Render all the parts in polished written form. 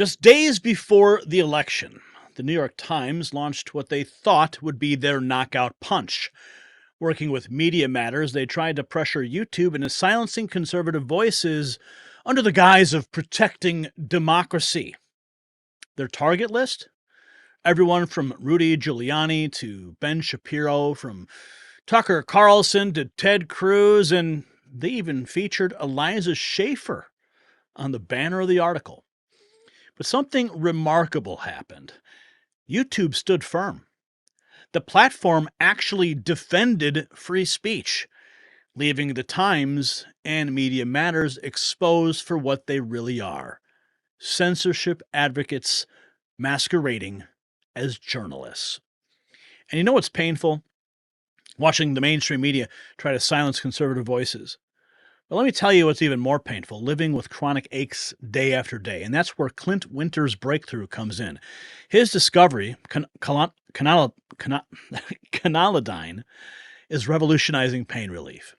Just days before the election, the New York Times launched what they thought would be their knockout punch. Working with Media Matters, they tried to pressure YouTube into silencing conservative voices under the guise of protecting democracy. Their target list? Everyone from Rudy Giuliani to Ben Shapiro, from Tucker Carlson to Ted Cruz, and they even featured Eliza Schaefer on the banner of the article. But something remarkable happened. YouTube stood firm. The platform actually defended free speech, leaving the Times and Media Matters exposed for what they really are: censorship advocates masquerading as journalists. And you know what's painful? Watching the mainstream media try to silence conservative voices. But let me tell you what's even more painful: living with chronic aches day after day. And that's where Clint Winters' breakthrough comes in. His discovery, Conolidine, is revolutionizing pain relief.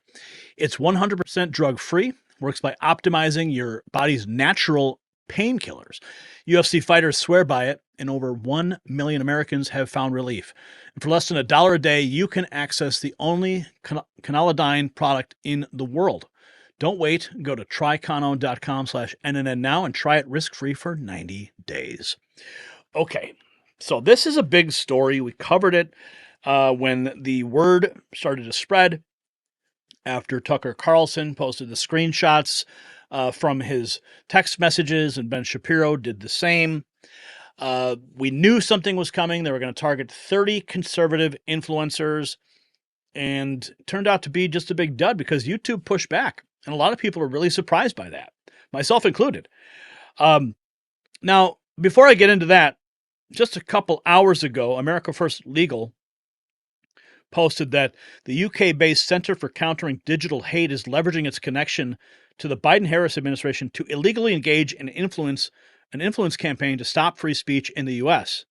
It's 100% drug-free, works by optimizing your body's natural painkillers. UFC fighters swear by it, and over 1 million Americans have found relief. And for less than $1 a day, you can access the only Conolidine product in the world. Don't wait. Go to trycono.com/NNN now and try it risk-free for 90 days. Okay, so this is a big story. We covered it when the word started to spread after Tucker Carlson posted the screenshots from his text messages, and Ben Shapiro did the same. We knew something was coming. They were going to target 30 conservative influencers, and it turned out to be just a big dud because YouTube pushed back. And a lot of people are really surprised by that, myself included. Now, before I get into that, just a couple hours ago, America First Legal posted that the UK-based Center for Countering Digital Hate is leveraging its connection to the Biden-Harris administration to illegally engage in an influence campaign to stop free speech in the U.S.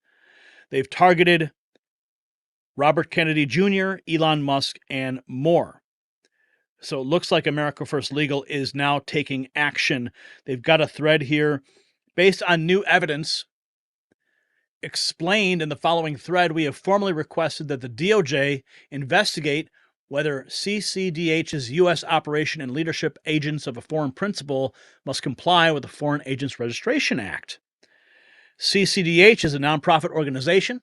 They've targeted Robert Kennedy Jr., Elon Musk, and more. So it looks like America First Legal is now taking action. They've got a thread here based on new evidence explained in the following thread. We have formally requested that the DOJ investigate whether CCDH's U.S. operation and leadership agents of a foreign principal must comply with the Foreign Agents Registration Act. CCDH is a nonprofit organization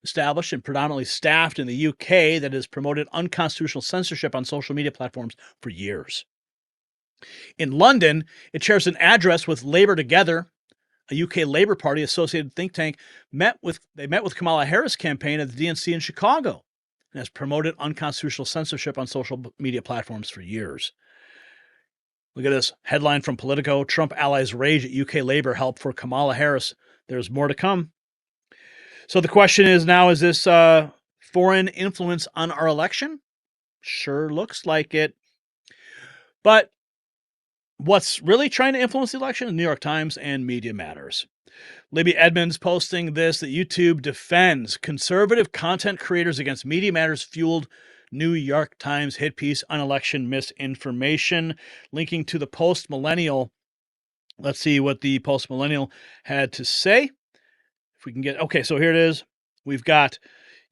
established and predominantly staffed in the UK that has promoted unconstitutional censorship on social media platforms for years. In London, it shares an address with Labour Together, a UK Labour Party associated think tank. They met with Kamala Harris' campaign at the DNC in Chicago and has promoted unconstitutional censorship on social media platforms for years. Look at this headline from Politico: Trump allies rage at UK Labour help for Kamala Harris. There's more to come. So the question is now, is this foreign influence on our election? Sure looks like it. But what's really trying to influence the election? The New York Times and Media Matters. Libby Edmonds posting this, that YouTube defends conservative content creators against Media Matters fueled New York Times hit piece on election misinformation, linking to the Post-Millennial. Let's see what the Post-Millennial had to say. If we can get, okay, so here it is. We've got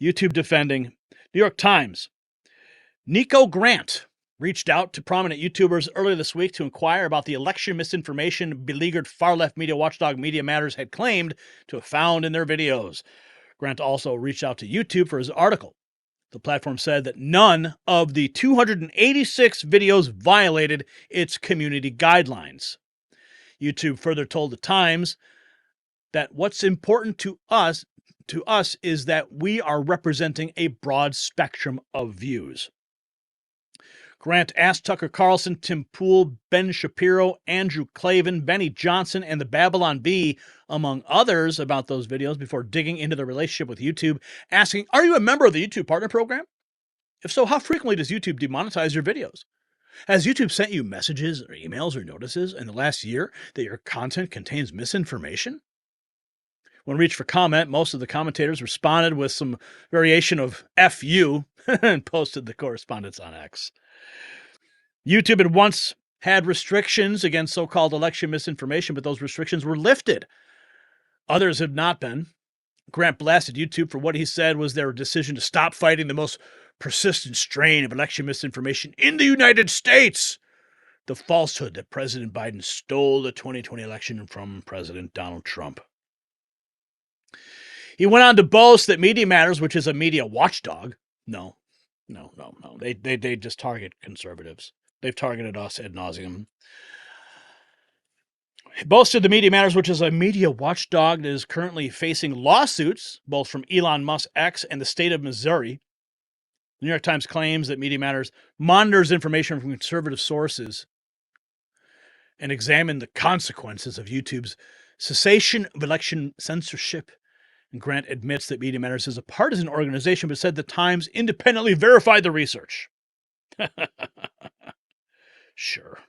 YouTube defending. New York Times. Nico Grant reached out to prominent YouTubers earlier this week to inquire about the election misinformation beleaguered far-left media watchdog Media Matters had claimed to have found in their videos. Grant also reached out to YouTube for his article. The platform said that none of the 286 videos violated its community guidelines. YouTube further told the Times that what's important to us is that we are representing a broad spectrum of views. Grant asked Tucker Carlson, Tim Pool, Ben Shapiro, Andrew Klavan, Benny Johnson, and the Babylon Bee, among others, about those videos before digging into their relationship with YouTube, asking, are you a member of the YouTube Partner Program? If so, how frequently does YouTube demonetize your videos? Has YouTube sent you messages or emails or notices in the last year that your content contains misinformation? When reached for comment, most of the commentators responded with some variation of F you and posted the correspondence on X. YouTube had once had restrictions against so-called election misinformation, but those restrictions were lifted Others have not been. Grant blasted YouTube for what he said was their decision to stop fighting the most persistent strain of election misinformation in the United States. The falsehood that President Biden stole the 2020 election from President Donald Trump. He went on to boast that Media Matters, which is a media watchdog, no. They just target conservatives. They've targeted us ad nauseum. He boasted the Media Matters, which is a media watchdog that is currently facing lawsuits, both from Elon Musk X and the state of Missouri. The New York Times claims that Media Matters monitors information from conservative sources and examined the consequences of YouTube's cessation of election censorship. And Grant admits that Media Matters is a partisan organization, but said the Times independently verified the research. Sure.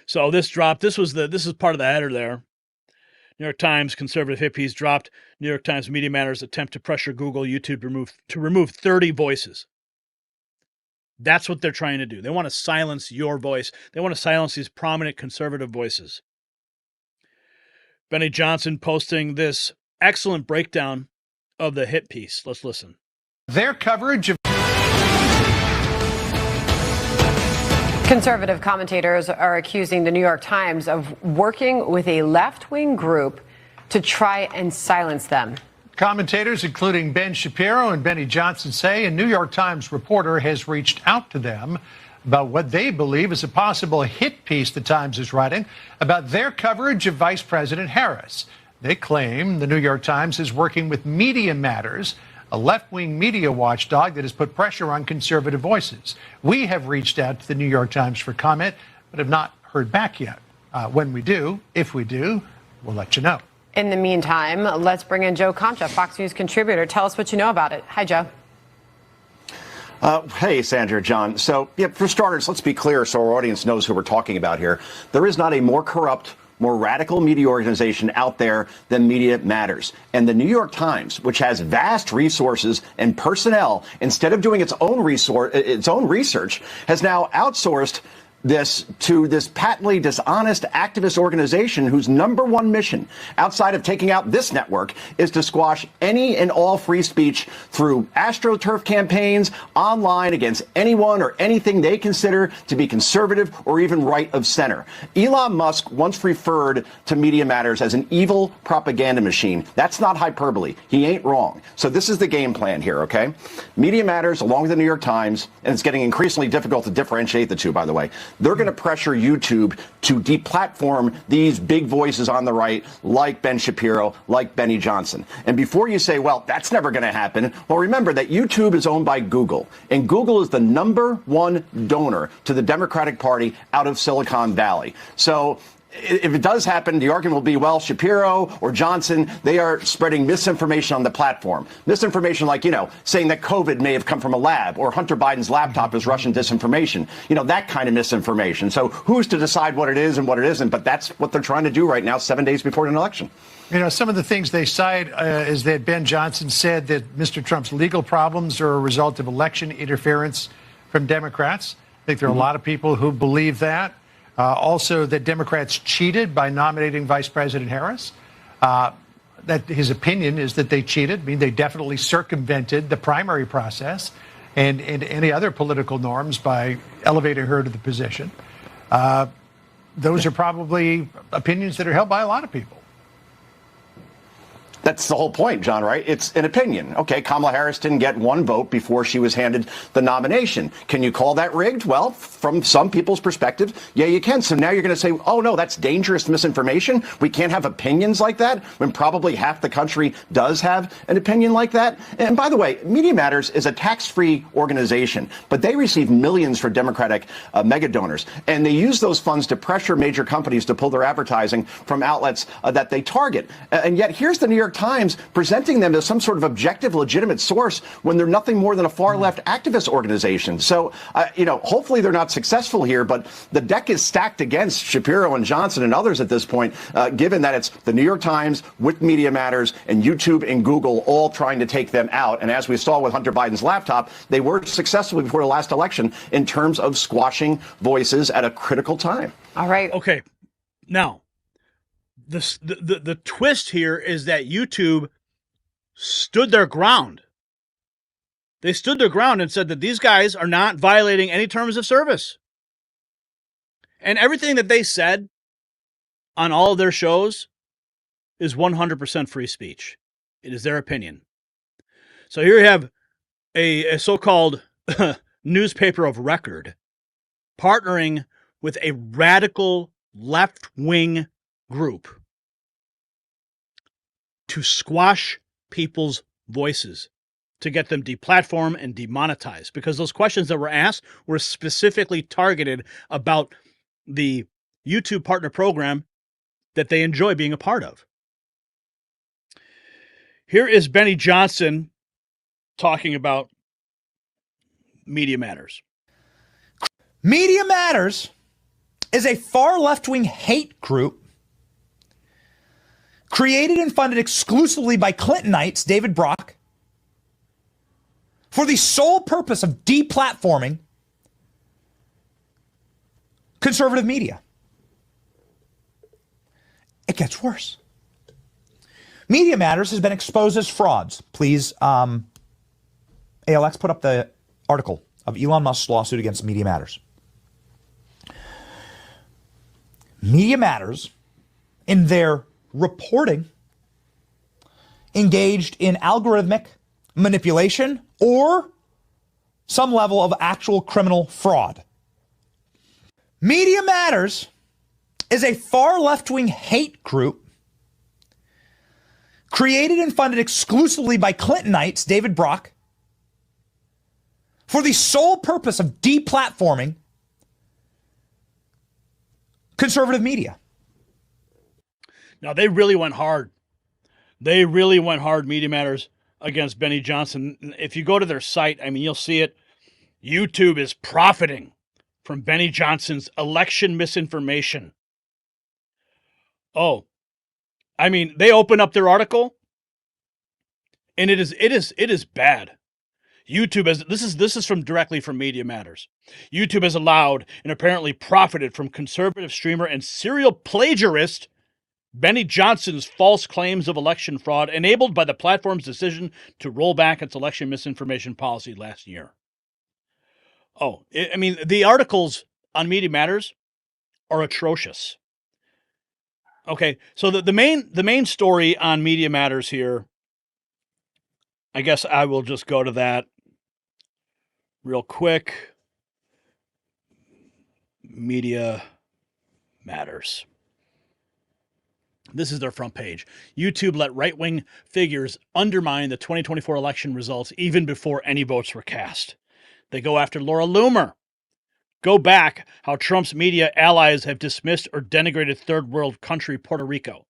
So this dropped. This is part of the header there. New York Times conservative hippies dropped New York Times Media Matters attempt to pressure Google, YouTube to remove 30 voices. That's what they're trying to do. They want to silence your voice. They want to silence these prominent conservative voices. Benny Johnson posting this excellent breakdown of the hit piece. Let's listen. Their coverage of conservative commentators are accusing the New York Times of working with a left-wing group to try and silence them. Commentators, including Ben Shapiro and Benny Johnson, say a New York Times reporter has reached out to them about what they believe is a possible hit piece the Times is writing about their coverage of Vice President Harris. They claim the New York Times is working with Media Matters, a left-wing media watchdog that has put pressure on conservative voices. We have reached out to the New York Times for comment, but have not heard back yet. When we do, if we do, we'll let you know. In the meantime, let's bring in Joe Concha, Fox News contributor. Tell us what you know about it. Hi, Joe. Hey, Sandra, John. So, for starters, let's be clear so our audience knows who we're talking about here. There is not a more corrupt, more radical media organization out there than Media Matters. And the New York Times, which has vast resources and personnel, instead of doing its own research, has now outsourced this to this patently dishonest activist organization whose number one mission outside of taking out this network is to squash any and all free speech through AstroTurf campaigns online against anyone or anything they consider to be conservative or even right of center. Elon Musk once referred to Media Matters as an evil propaganda machine. That's not hyperbole. He ain't wrong. So this is the game plan here, okay? Media Matters, along with the New York Times, and it's getting increasingly difficult to differentiate the two, by the way, they're going to pressure YouTube to deplatform these big voices on the right, like Ben Shapiro, like Benny Johnson. And before you say, well, that's never going to happen, well, remember that YouTube is owned by Google, and Google is the number one donor to the Democratic Party out of Silicon Valley. So if it does happen, the argument will be, well, Shapiro or Johnson, they are spreading misinformation on the platform. Misinformation like, saying that COVID may have come from a lab or Hunter Biden's laptop is Russian disinformation. That kind of misinformation. So who's to decide what it is and what it isn't? But that's what they're trying to do right now, 7 days before an election. Some of the things they cite is that Ben Johnson said that Mr. Trump's legal problems are a result of election interference from Democrats. I think there are a lot of people who believe that. Also, that Democrats cheated by nominating Vice President Harris. That his opinion is that they cheated. I mean, they definitely circumvented the primary process and any other political norms by elevating her to the position. Those are probably opinions that are held by a lot of people. That's the whole point, John, right? It's an opinion. Okay, Kamala Harris didn't get one vote before she was handed the nomination. Can you call that rigged? Well, from some people's perspective, yeah, you can. So now you're going to say, oh, no, that's dangerous misinformation. We can't have opinions like that when probably half the country does have an opinion like that. And by the way, Media Matters is a tax-free organization, but they receive millions for Democratic mega donors. And they use those funds to pressure major companies to pull their advertising from outlets that they target. And yet here's the New York Times presenting them as some sort of objective, legitimate source when they're nothing more than a far-left activist organization. So, hopefully they're not successful here, but the deck is stacked against Shapiro and Johnson and others at this point, given that it's the New York Times with Media Matters and YouTube and Google all trying to take them out. And as we saw with Hunter Biden's laptop, they were successful before the last election in terms of squashing voices at a critical time. All right. Okay. Now, the twist here is that YouTube stood their ground. They stood their ground and said that these guys are not violating any terms of service. And everything that they said on all of their shows is 100% free speech. It is their opinion. So here you have a so-called newspaper of record partnering with a radical left-wing group to squash people's voices, to get them deplatformed and demonetized, because those questions that were asked were specifically targeted about the YouTube partner program that they enjoy being a part of. Here is Benny Johnson talking about Media Matters. Media Matters is a far left-wing hate group created and funded exclusively by Clintonites David Brock for the sole purpose of deplatforming conservative media. It gets worse. Media Matters has been exposed as frauds. Please, ALX, put up the article of Elon Musk's lawsuit against Media Matters. Media Matters, in their reporting, engaged in algorithmic manipulation or some level of actual criminal fraud. Media Matters is a far left-wing hate group created and funded exclusively by Clintonites David Brock for the sole purpose of deplatforming conservative media. Now, they really went hard. They really went hard, Media Matters, against Benny Johnson. If you go to their site, I mean, you'll see it. YouTube is profiting from Benny Johnson's election misinformation. Oh, I mean, they open up their article, and it is bad. YouTube has this is directly from Media Matters. YouTube has allowed and apparently profited from conservative streamer and serial plagiarist Benny Johnson's false claims of election fraud, enabled by the platform's decision to roll back its election misinformation policy last year. Oh, I mean, the articles on Media Matters are atrocious. Okay, so the main story on Media Matters here, I guess I will just go to that real quick. Media Matters. This is their front page. YouTube let right-wing figures undermine the 2024 election results even before any votes were cast. They go after Laura Loomer. Go back how Trump's media allies have dismissed or denigrated third world country Puerto Rico.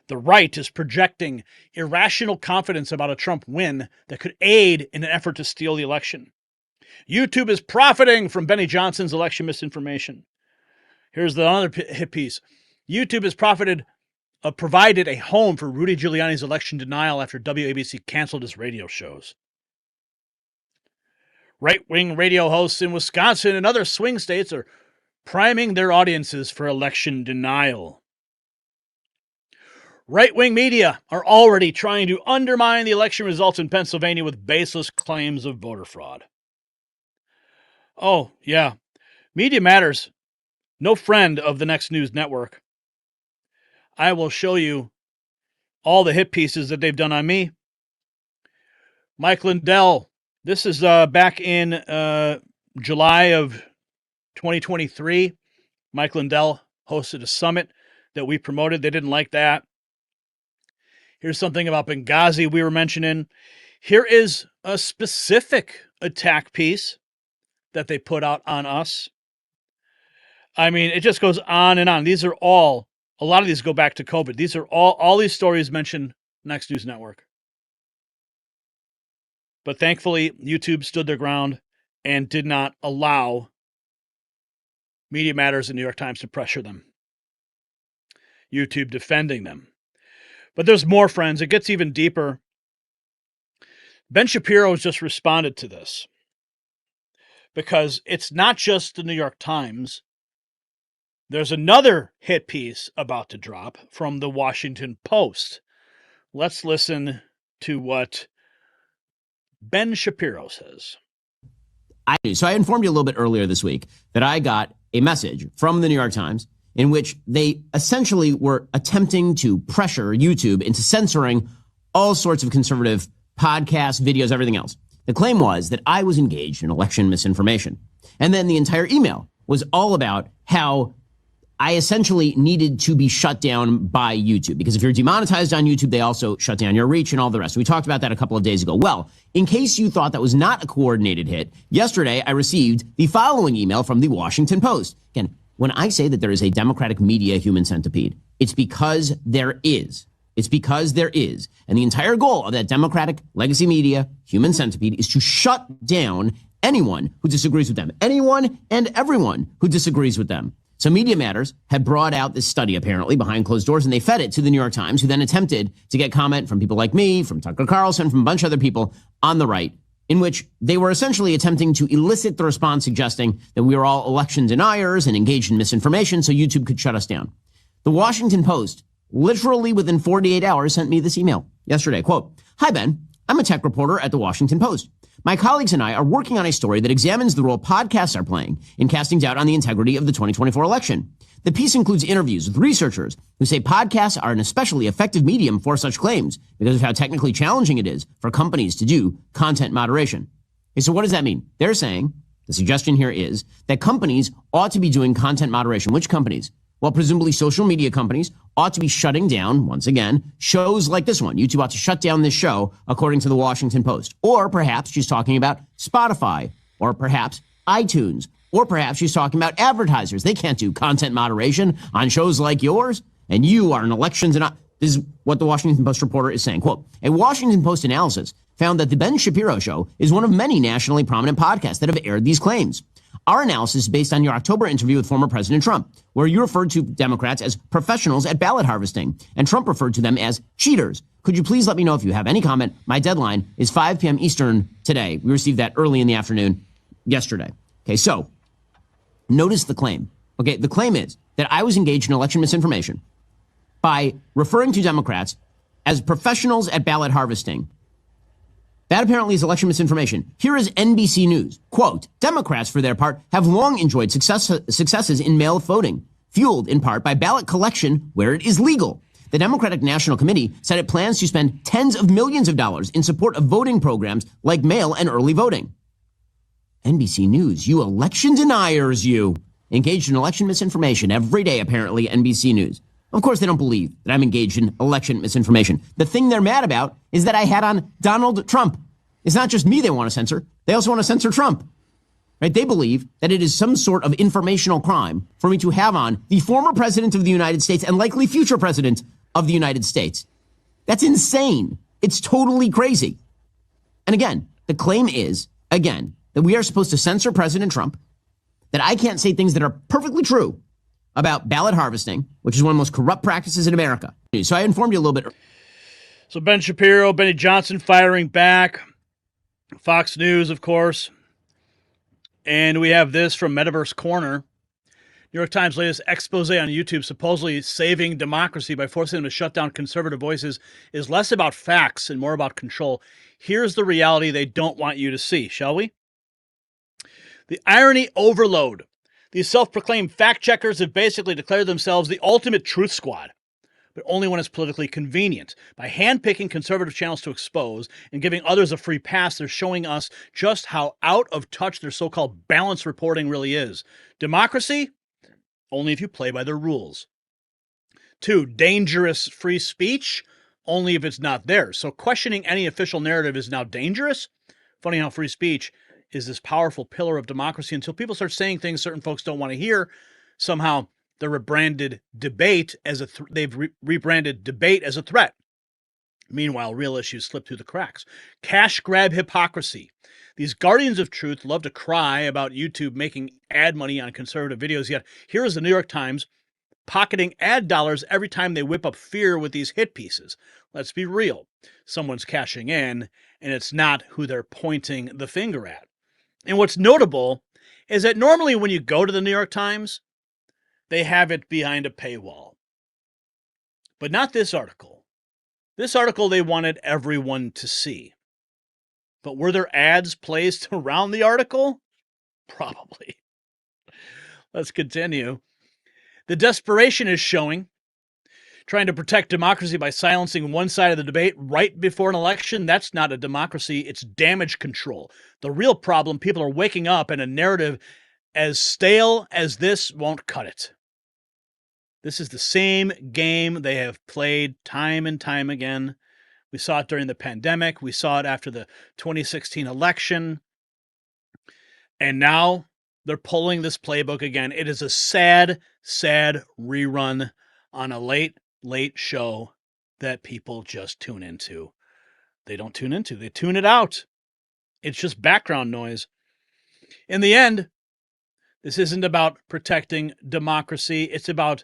The right is projecting irrational confidence about a Trump win that could aid in an effort to steal the election. YouTube is profiting from Benny Johnson's election misinformation. Here's the other hit piece. YouTube has provided a home for Rudy Giuliani's election denial after WABC canceled his radio shows. Right-wing radio hosts in Wisconsin and other swing states are priming their audiences for election denial. Right-wing media are already trying to undermine the election results in Pennsylvania with baseless claims of voter fraud. Oh, yeah. Media Matters, no friend of the Next News Network. I will show you all the hit pieces that they've done on me. Mike Lindell. This is back in July of 2023. Mike Lindell hosted a summit that we promoted. They didn't like that. Here's something about Benghazi we were mentioning. Here is a specific attack piece that they put out on us. I mean, it just goes on and on. These are all, a lot of these go back to COVID. These are all these stories mention Next News Network. But thankfully, YouTube stood their ground and did not allow Media Matters and New York Times to pressure them. YouTube defending them. But there's more, friends. It gets even deeper. Ben Shapiro has just responded to this because it's not just the New York Times There's another hit piece about to drop from the Washington Post. Let's listen to what Ben Shapiro says. So I informed you a little bit earlier this week that I got a message from the New York Times in which they essentially were attempting to pressure YouTube into censoring all sorts of conservative podcasts, videos, everything else. The claim was that I was engaged in election misinformation. And then the entire email was all about how I essentially needed to be shut down by YouTube, because if you're demonetized on YouTube, they also shut down your reach and all the rest. We talked about that a couple of days ago. Well, in case you thought that was not a coordinated hit, yesterday I received the following email from the Washington Post. Again, when I say that there is a Democratic media human centipede, it's because there is. It's because there is. And the entire goal of that Democratic legacy media human centipede is to shut down anyone who disagrees with them. Anyone and everyone who disagrees with them. So Media Matters had brought out this study, apparently, behind closed doors, and they fed it to the New York Times, who then attempted to get comment from people like me, from Tucker Carlson, from a bunch of other people on the right, in which they were essentially attempting to elicit the response suggesting that we were all election deniers and engaged in misinformation so YouTube could shut us down. The Washington Post, literally within 48 hours, sent me this email yesterday. Quote, "Hi, Ben. I'm a tech reporter at the Washington Post. My colleagues and I are working on a story that examines the role podcasts are playing in casting doubt on the integrity of the 2024 election. The piece includes interviews with researchers who say podcasts are an especially effective medium for such claims because of how technically challenging it is for companies to do content moderation." Okay, so what does that mean? They're saying, the suggestion here is that companies ought to be doing content moderation. Which companies? Well, presumably social media companies ought to be shutting down, once again, shows like this one. YouTube ought to shut down this show, according to the Washington Post. Or perhaps she's talking about Spotify, or perhaps iTunes, or perhaps she's talking about advertisers. They can't do content moderation on shows like yours, and you are an elections and this is what the Washington Post reporter is saying. Quote, "A Washington Post analysis found that the Ben Shapiro Show is one of many nationally prominent podcasts that have aired these claims. Our analysis is based on your October interview with former President Trump, where you referred to Democrats as professionals at ballot harvesting, and Trump referred to them as cheaters. Could you please let me know if you have any comment? My deadline is 5 p.m. Eastern today." We received that early in the afternoon yesterday. Okay, so notice the claim. Okay, the claim is that I was engaged in election misinformation by referring to Democrats as professionals at ballot harvesting. That apparently is election misinformation. Here is NBC News. Quote, "Democrats, for their part, have long enjoyed successes in mail voting, fueled in part by ballot collection where it is legal. The Democratic National Committee said it plans to spend tens of millions of dollars in support of voting programs like mail and early voting." NBC News, you election deniers, you. Engaged in election misinformation every day, apparently, NBC News. Of course, they don't believe that I'm engaged in election misinformation. The thing they're mad about is that I had on Donald Trump. It's not just me they want to censor. They also want to censor Trump. Right? They believe that it is some sort of informational crime for me to have on the former president of the United States and likely future president of the United States. That's insane. It's totally crazy. And again, the claim is, again, that we are supposed to censor President Trump, that I can't say things that are perfectly true about ballot harvesting, which is one of the most corrupt practices in America. So I informed you a little bit. So Ben Shapiro, Benny Johnson firing back. Fox News, of course. And we have this from Metaverse Corner. New York Times' latest expose on YouTube supposedly saving democracy by forcing them to shut down conservative voices is less about facts and more about control. Here's the reality they don't want you to see, shall we? The irony overload. These self-proclaimed fact-checkers have basically declared themselves the ultimate truth squad, but only when it's politically convenient. By handpicking conservative channels to expose and giving others a free pass, they're showing us just how out of touch their so-called balanced reporting really is. Democracy? Only if you play by their rules. 2, dangerous free speech? Only if it's not theirs. So questioning any official narrative is now dangerous? Funny how free speech is this powerful pillar of democracy until people start saying things certain folks don't want to hear. Somehow they're rebranded debate as they've rebranded debate as a threat. Meanwhile, real issues slip through the cracks. Cash grab hypocrisy. These guardians of truth love to cry about YouTube making ad money on conservative videos, yet here is the New York Times pocketing ad dollars every time they whip up fear with these hit pieces. Let's be real. Someone's cashing in, and it's not who they're pointing the finger at. And what's notable is that normally when you go to the New York Times, they have it behind a paywall. But not this article. This article they wanted everyone to see. But were there ads placed around the article? Probably. Let's continue. The desperation is showing. Trying to protect democracy by silencing one side of the debate right before an election, that's not a democracy, it's damage control. The real problem, people are waking up and a narrative as stale as this won't cut it. This is the same game they have played time and time again. We saw it during the pandemic. We saw it after the 2016 election. And now they're pulling this playbook again. It is a sad, sad rerun on a late show that people just tune into. They don't tune into, they tune it out. It's just background noise. In the end, this isn't about protecting democracy. It's about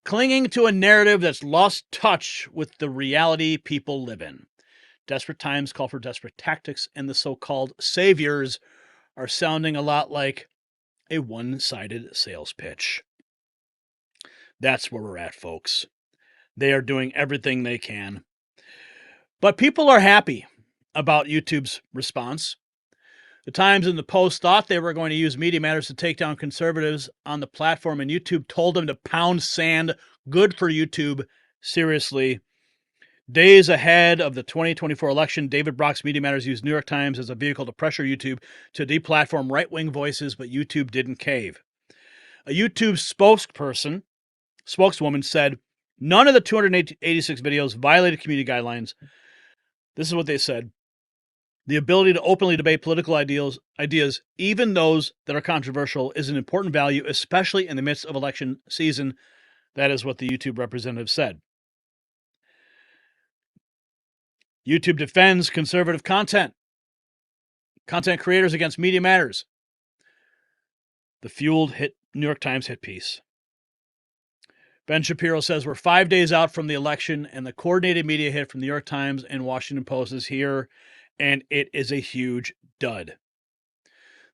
clinging to a narrative that's lost touch with the reality people live in. Desperate times call for desperate tactics, and the so-called saviors are sounding a lot like a one-sided sales pitch. That's where we're at, folks. They are doing everything they can. But people are happy about YouTube's response. The Times and the Post thought they were going to use Media Matters to take down conservatives on the platform, and YouTube told them to pound sand. Good for YouTube. Seriously. Days ahead of the 2024 election, David Brock's Media Matters used New York Times as a vehicle to pressure YouTube to deplatform right-wing voices, but YouTube didn't cave. A YouTube spokeswoman said, none of the 286 videos violated community guidelines. This is what they said. The ability to openly debate political ideas, even those that are controversial, is an important value, especially in the midst of election season. That is what the YouTube representative said. YouTube defends conservative content. Content creators against Media Matters. The fueled New York Times hit piece. Ben Shapiro says we're 5 days out from the election, and the coordinated media hit from the New York Times and Washington Post is here, and it is a huge dud.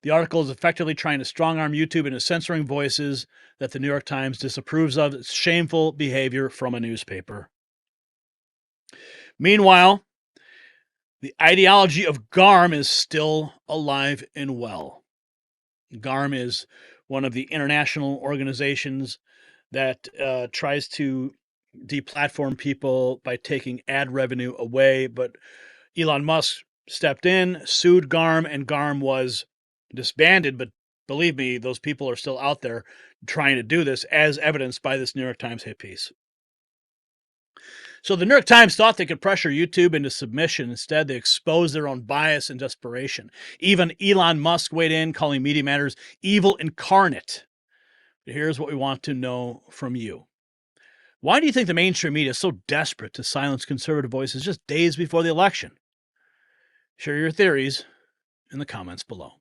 The article is effectively trying to strong-arm YouTube into censoring voices that the New York Times disapproves of. It's shameful behavior from a newspaper. Meanwhile, the ideology of GARM is still alive and well. GARM is one of the international organizations that tries to deplatform people by taking ad revenue away. But Elon Musk stepped in, sued GARM, and GARM was disbanded. But believe me, those people are still out there trying to do this, as evidenced by this New York Times hit piece. So the New York Times thought they could pressure YouTube into submission. Instead, they exposed their own bias and desperation. Even Elon Musk weighed in, calling Media Matters evil incarnate. But here's what we want to know from you. Why do you think the mainstream media is so desperate to silence conservative voices just days before the election? Share your theories in the comments below.